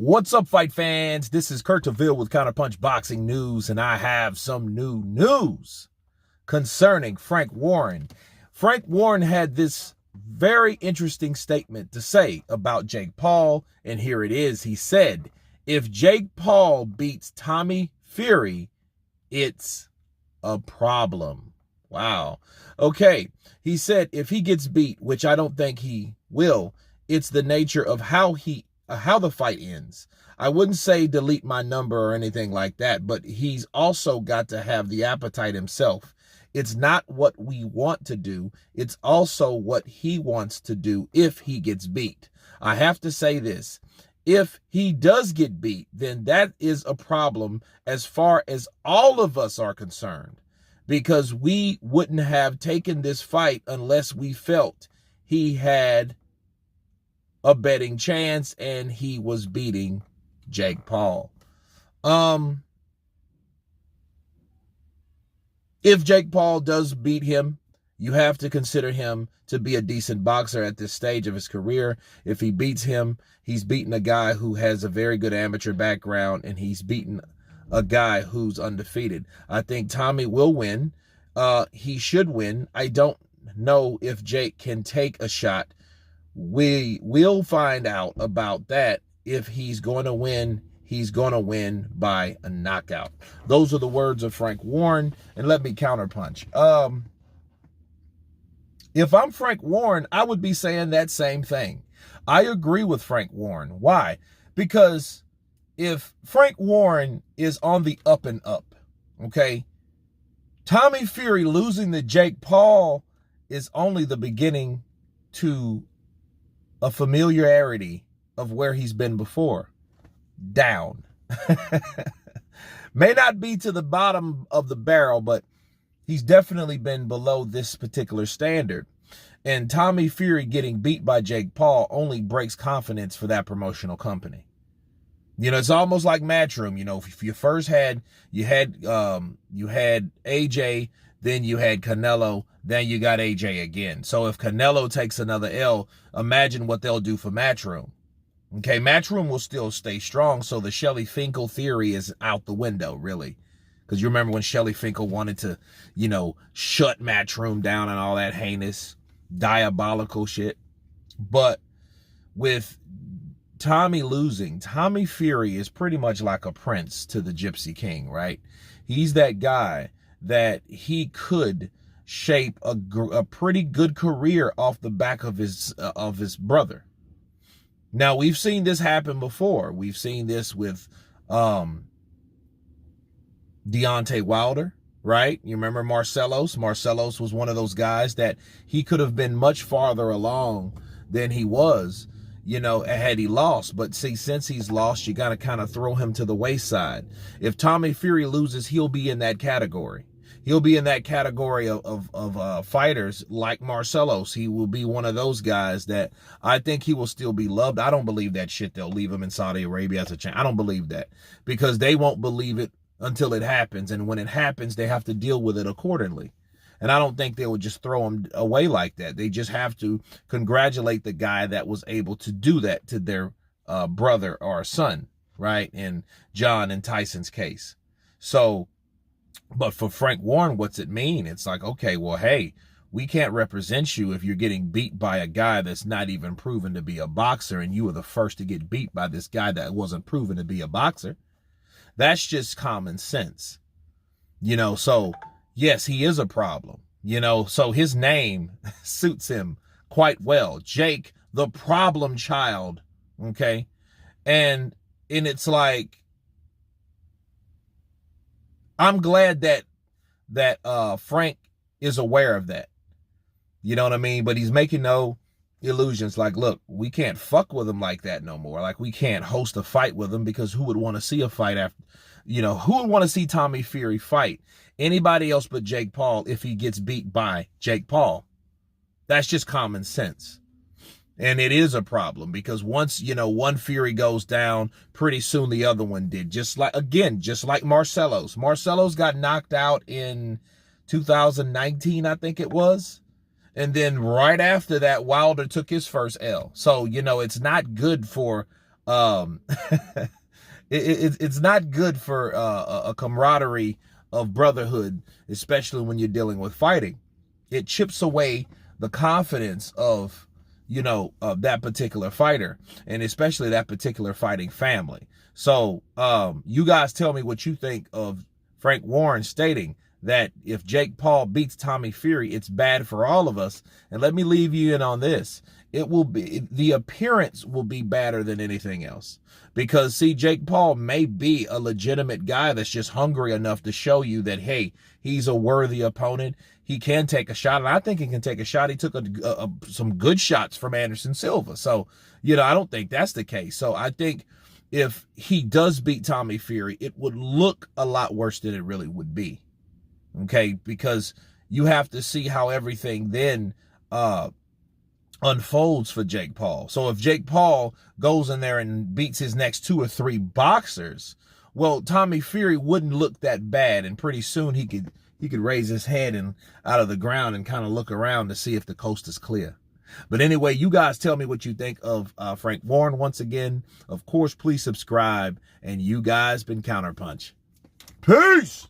What's up, fight fans? This is Kurt DeVille with Counterpunch Boxing News, and I have some new news concerning Frank Warren. Frank Warren had this very interesting statement to say about Jake Paul, and here it is. He said, if Jake Paul beats Tommy Fury, it's a problem. Wow. Okay. He said if he gets beat, which I don't think he will, it's the nature of how the fight ends. I wouldn't say delete my number or anything like that, but he's also got to have the appetite himself. It's not what we want to do. It's also what he wants to do if he gets beat. I have to say this. If he does get beat, then that is a problem as far as all of us are concerned, because we wouldn't have taken this fight unless we felt he had a betting chance and he was beating Jake Paul. If Jake Paul does beat him, you have to consider him to be a decent boxer at this stage of his career. If he beats him, he's beaten a guy who has a very good amateur background, and he's beaten a guy who's undefeated. I think Tommy will win. He should win. I don't know if Jake can take a shot. We will find out about that. If he's going to win, he's going to win by a knockout. Those are the words of Frank Warren, and let me counterpunch. If I'm Frank Warren, I would be saying that same thing. I agree with Frank Warren. Why? Because if Frank Warren is on the up and up, okay, Tommy Fury losing to Jake Paul is only the beginning to a familiarity of where he's been before. Down. May not be to the bottom of the barrel, but he's definitely been below this particular standard. And Tommy Fury getting beat by Jake Paul only breaks confidence for that promotional company. You know, it's almost like Matchroom. You know, if you first had AJ, then you had Canelo, then you got AJ again. So if Canelo takes another L, imagine what they'll do for Matchroom. Okay, Matchroom will still stay strong, so the Shelly Finkel theory is out the window, really. Because you remember when Shelly Finkel wanted to, you know, shut Matchroom down and all that heinous, diabolical shit. But with Tommy losing, Tommy Fury is pretty much like a prince to the Gypsy King, right? He's that guy that he could shape a pretty good career off the back of his brother. Now, we've seen this happen before. We've seen this with Deontay Wilder, right? You remember Marcelos? Marcelos was one of those guys that he could have been much farther along than he was, you know, had he lost. But see, since he's lost, you got to kind of throw him to the wayside. If Tommy Fury loses, he'll be in that category. He'll be in that category of fighters like Marcelos. He will be one of those guys that I think he will still be loved. I don't believe that shit. They'll leave him in Saudi Arabia as a champ. I don't believe that, because they won't believe it until it happens. And when it happens, they have to deal with it accordingly. And I don't think they would just throw him away like that. They just have to congratulate the guy that was able to do that to their brother or son, right? In John and Tyson's case. So, but for Frank Warren, what's it mean? It's like, okay, well, hey, we can't represent you if you're getting beat by a guy that's not even proven to be a boxer, and you were the first to get beat by this guy that wasn't proven to be a boxer. That's just common sense. You know, so yes, he is a problem. You know, so his name suits him quite well. Jake, the problem child, okay? And it's like, I'm glad that Frank is aware of that. You know what I mean? But he's making no illusions. Like, look, we can't fuck with him like that no more. Like, we can't host a fight with him, because who would want to see a fight after, you know, who would want to see Tommy Fury fight anybody else but Jake Paul if he gets beat by Jake Paul? That's just common sense. And it is a problem, because once, you know, one Fury goes down, pretty soon the other one did. Just like Marcelos. Marcelos got knocked out in 2019, I think it was. And then right after that, Wilder took his first L. So, you know, it's not good for Um, it's not good for a camaraderie of brotherhood, especially when you're dealing with fighting. It chips away the confidence of, that particular fighter, and especially that particular fighting family. So you guys tell me what you think of Frank Warren stating that if Jake Paul beats Tommy Fury, it's bad for all of us. And let me leave you in on this. It will be, the appearance will be better than anything else. Because, see, Jake Paul may be a legitimate guy that's just hungry enough to show you that, hey, he's a worthy opponent. He can take a shot, and I think he can take a shot. He took some good shots from Anderson Silva. So, I don't think that's the case. So I think if he does beat Tommy Fury, it would look a lot worse than it really would be. Okay, because you have to see how everything then unfolds for Jake Paul. So if Jake Paul goes in there and beats his next 2 or 3 boxers, well, Tommy Fury wouldn't look that bad, and pretty soon he could raise his head and out of the ground and kind of look around to see if the coast is clear. But anyway, you guys tell me what you think of Frank Warren once again. Of course, please subscribe, and you guys been Counterpunch. Peace!